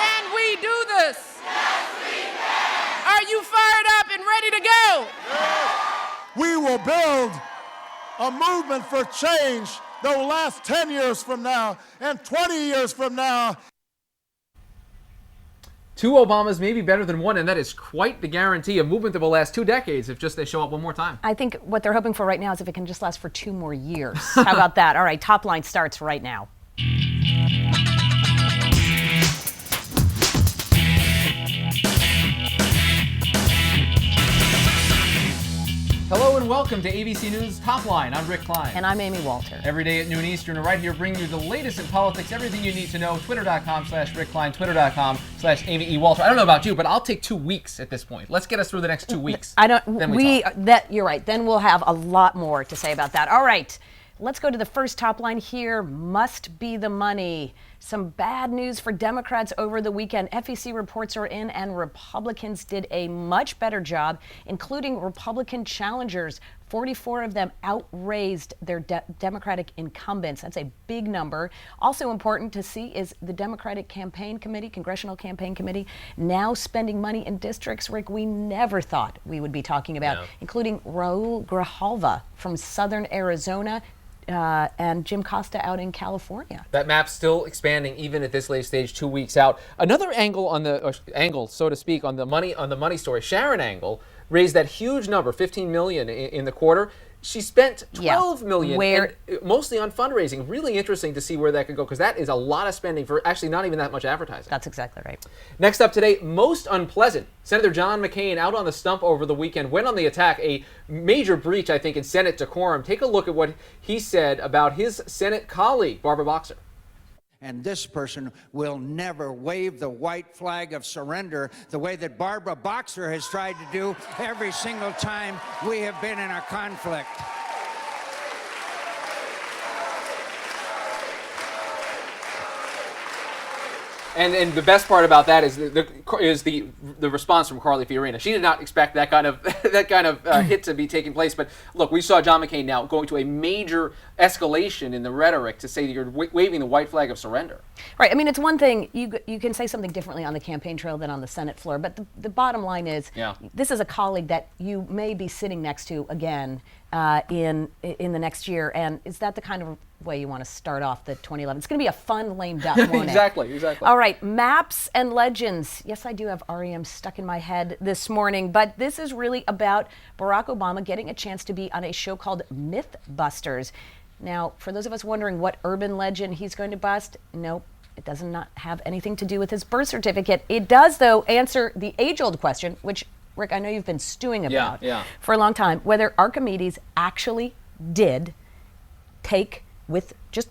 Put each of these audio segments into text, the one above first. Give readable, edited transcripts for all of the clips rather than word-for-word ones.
Can we do this? Yes, we can. Are you fired up and ready to go? We will build a movement for change that will last 10 years from now and 20 years from now. 2 Obamas may be better than 1, and that is quite the guarantee. A movement that will last 2 decades if just they show up one more time. I think what they're hoping for right now is if it can just last for 2 more years. How about that? All right, Top Line starts right now. Hello and welcome to ABC News Top Line. I'm Rick Klein. And I'm Amy Walter. Every day at noon Eastern, and right here bringing you the latest in politics, everything you need to know. Twitter.com/Rick Klein, Twitter.com/Amy E. Walter. I don't know about you, but I'll take 2 weeks at this point. Let's get us through the next 2 weeks. You're right. Then we'll have a lot more to say about that. All right. Let's go to the first top line here. Must be the money. Some bad news for Democrats over the weekend. FEC reports are in, and Republicans did a much better job, including Republican challengers. 44 of them outraised their Democratic incumbents. That's a big number. Also important to see is the Democratic Campaign Committee, Congressional Campaign Committee, now spending money in districts, Rick, we never thought we would be talking about, including Raul Grijalva from southern Arizona, and Jim Costa out in California. That map's still expanding even at this late stage, 2 weeks out. Another angle on the so to speak, on the money story. Sharon Angle raised that huge number, 15 million in the quarter. She spent 12 million, mostly on fundraising. Really interesting to see where that could go, because that is a lot of spending for actually not even that much advertising. That's exactly right. Next up today, most unpleasant. Senator John McCain out on the stump over the weekend, went on the attack, a major breach, I think, in Senate decorum. Take a look at what he said about his Senate colleague, Barbara Boxer. And this person will never wave the white flag of surrender the way that Barbara Boxer has tried to do every single time we have been in a conflict. And the best part about that is the response from Carly Fiorina. She did not expect that kind of hit to be taking place. But look, we saw John McCain now going to a major escalation in the rhetoric to say that you're waving the white flag of surrender. Right. I mean, it's one thing you can say something differently on the campaign trail than on the Senate floor. But the bottom line is, this is a colleague that you may be sitting next to again in the next year. And is that the kind of way you want to start off the 2011? It's going to be a fun lame duck, won't it? Exactly. All right, maps and legends. Yes, I do have REM stuck in my head this morning, but this is really about Barack Obama getting a chance to be on a show called Mythbusters. Now, for those of us wondering what urban legend he's going to bust, nope. It does not have anything to do with his birth certificate. It does, though, answer the age-old question, which, Rick, I know you've been stewing about for a long time, whether Archimedes actually did take, with just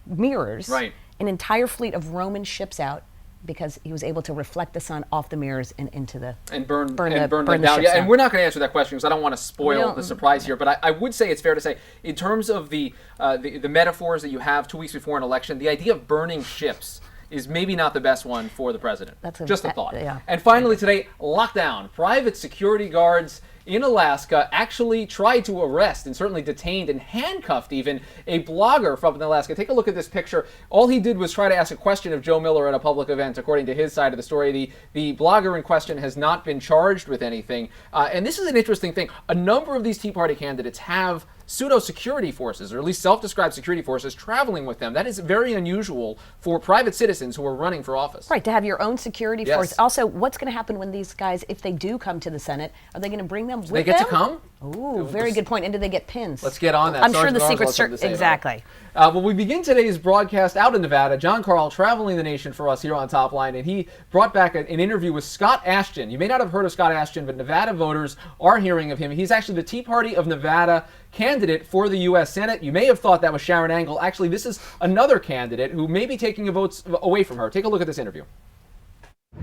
mirrors, an entire fleet of Roman ships out, because he was able to reflect the sun off the mirrors and into the burn them the down. ships And we're not going to answer that question because I don't want to spoil the surprise here. But I would say it's fair to say, in terms of the metaphors that you have 2 weeks before an election, the idea of burning ships is maybe not the best one for the president. That's just a thought. And finally today, lockdown. Private security guards in Alaska actually tried to arrest and certainly detained and handcuffed even a blogger from Alaska. Take a look at this picture. All he did was try to ask a question of Joe Miller at a public event, according to his side of the story. The blogger in question has not been charged with anything. And this is an interesting thing. A number of these Tea Party candidates have pseudo-security forces, or at least self-described security forces, traveling with them. That is very unusual for private citizens who are running for office. Right, to have your own security force. Also, what's going to happen when these guys, if they do come to the Senate, are they going to bring them with them? They get to come? Ooh, very good point. And do they get pins? Let's get on that. I'm sure the Secret Service. Exactly. Well, we begin today's broadcast out in Nevada. John Carl traveling the nation for us here on Top Line, and he brought back an interview with Scott Ashjian. You may not have heard of Scott Ashjian, but Nevada voters are hearing of him. He's actually the Tea Party of Nevada candidate for the U.S. Senate. You may have thought that was Sharon Angle. Actually, this is another candidate who may be taking votes away from her. Take a look at this interview.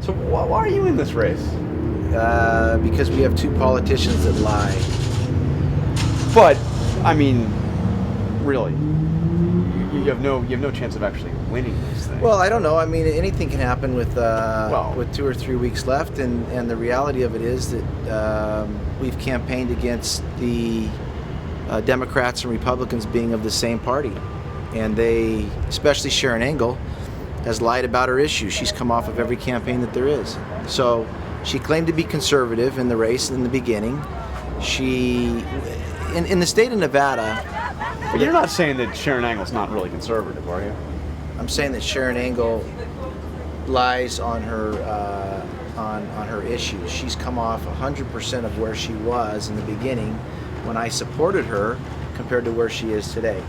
So why are you in this race? Because we have two politicians that lie. But, I mean, really, you have no chance of actually winning this thing. Well, I don't know. I mean, anything can happen with 2 or 3 weeks left, and the reality of it is that we've campaigned against the Democrats and Republicans being of the same party, and they, especially Sharon Angle, has lied about her issues. She's come off of every campaign that there is. So she claimed to be conservative in the race in the beginning. She, in the state of Nevada. But you're not saying that Sharon Angle's not really conservative, are you? I'm saying that Sharon Angle lies on her on her issues. She's come off 100% of where she was in the beginning when I supported her compared to where she is today.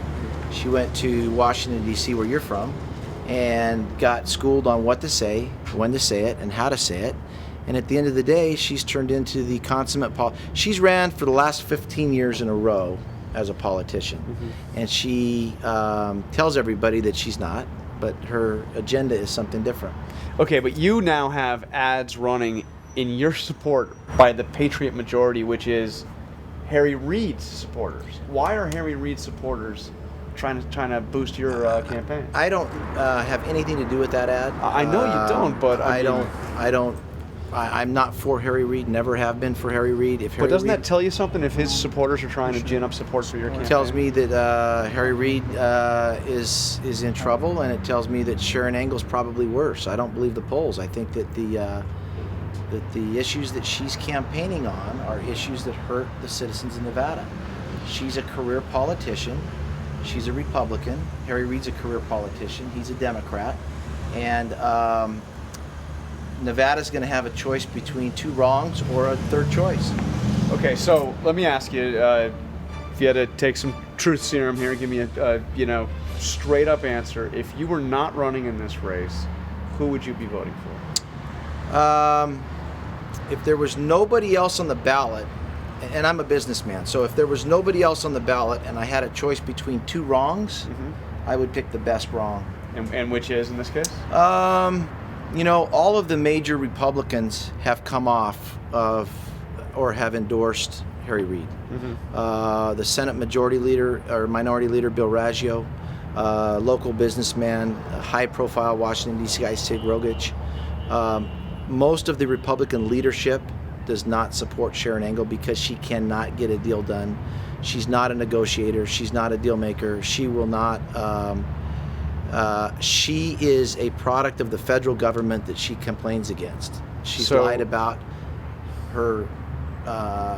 She went to Washington, D.C., where you're from, and got schooled on what to say, when to say it, and how to say it. And at the end of the day, she's turned into the consummate she's ran for the last 15 years in a row as a politician. And she tells everybody that she's not, but her agenda is something different. Okay, but you now have ads running in your support by the Patriot majority, which is Harry Reid's supporters. Why are Harry Reid's supporters trying to boost your campaign? I don't have anything to do with that ad. I know you don't, but I'm not for Harry Reid. Never have been for Harry Reid. But doesn't that tell you something if his supporters are trying to gin up support for your campaign? It tells me that Harry Reid is in trouble, and it tells me that Sharon Angle's probably worse. I don't believe the polls. I think that the issues that she's campaigning on are issues that hurt the citizens of Nevada. She's a career politician. She's a Republican. Harry Reid's a career politician. He's a Democrat. And Nevada's going to have a choice between two wrongs or a third choice. Okay, so let me ask you, if you had to take some truth serum here, give me a straight up answer. If you were not running in this race, who would you be voting for? If there was nobody else on the ballot, and I'm a businessman, so if there was nobody else on the ballot and I had a choice between two wrongs, I would pick the best wrong. And which is in this case? All of the major Republicans have come off of or have endorsed Harry Reid. The Senate Majority Leader or Minority Leader Bill Raggio, local businessman, high-profile Washington D.C. guy Sig Rogich. Most of the Republican leadership does not support Sharon Angle because she cannot get a deal done. She's not a negotiator. She's not a deal maker. She will not. She is a product of the federal government that she complains against. She's lied about her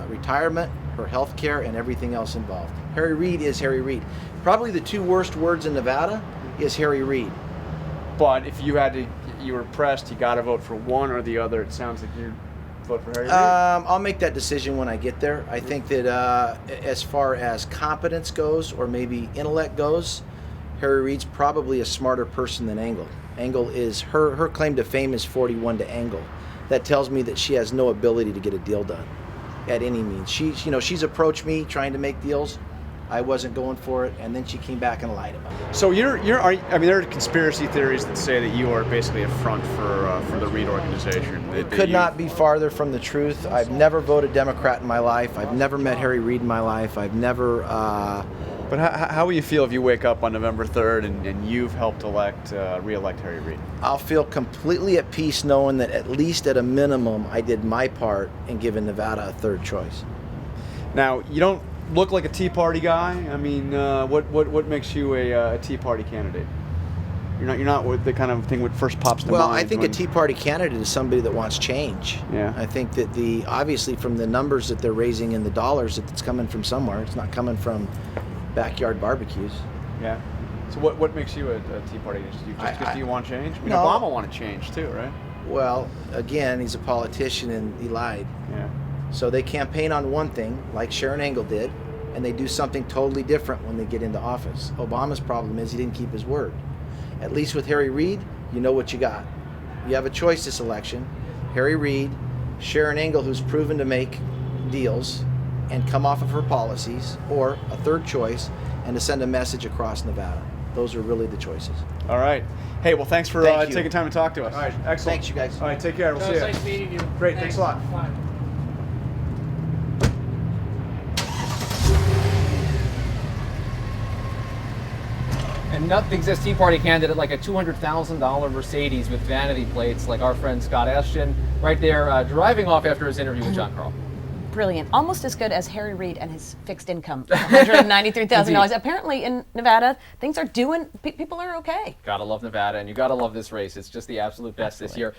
retirement, her health care, and everything else involved. Harry Reid is Harry Reid. Probably the two worst words in Nevada is Harry Reid. But if you were pressed, you got to vote for one or the other. It sounds like you vote for Harry Reid. I'll make that decision when I get there. I think that as far as competence goes, or maybe intellect goes, Harry Reid's probably a smarter person than Angle. Angle is her claim to fame is 41 to Angle. That tells me that she has no ability to get a deal done at any means. She's approached me trying to make deals. I wasn't going for it, and then she came back and lied about it. So there are conspiracy theories that say that you are basically a front for the Reid organization. Could not be farther from the truth. I've never voted Democrat in my life. I've never met Harry Reid in my life. I've never. But how will you feel if you wake up on November 3rd and you've helped re-elect Harry Reid? I'll feel completely at peace knowing that at least at a minimum I did my part in giving Nevada a third choice. Now, you don't look like a Tea Party guy. I mean, what makes you a Tea Party candidate? You're not with the kind of thing that first pops to mind. Well, I think a Tea Party candidate is somebody that wants change. Yeah. I think that obviously from the numbers that they're raising and the dollars that it's coming from somewhere, it's not coming from backyard barbecues. Yeah. So what makes you a Tea Party? Just because you want change? I mean, no. Obama wanted change too, right? Well, again, he's a politician and he lied. Yeah. So they campaign on one thing, like Sharon Angle did, and they do something totally different when they get into office. Obama's problem is he didn't keep his word. At least with Harry Reid, you know what you got. You have a choice this election. Harry Reid, Sharon Angle, who's proven to make deals and come off of her policies, or a third choice, and to send a message across Nevada. Those are really the choices. All right. Hey, well, thanks for taking time to talk to us. All right. Excellent. Thanks, you guys. All right, take care. We'll see you. Nice meeting you. Great. Thanks a lot. And nothing says Tea Party candidate like a $200,000 Mercedes with vanity plates like our friend Scott Ashjian right there driving off after his interview with John Carl. brilliant. Almost as good as Harry Reid and his fixed income, $193,000. Apparently in Nevada, things are doing, people are okay. Gotta love Nevada, and you gotta love this race. It's just the absolute best this year.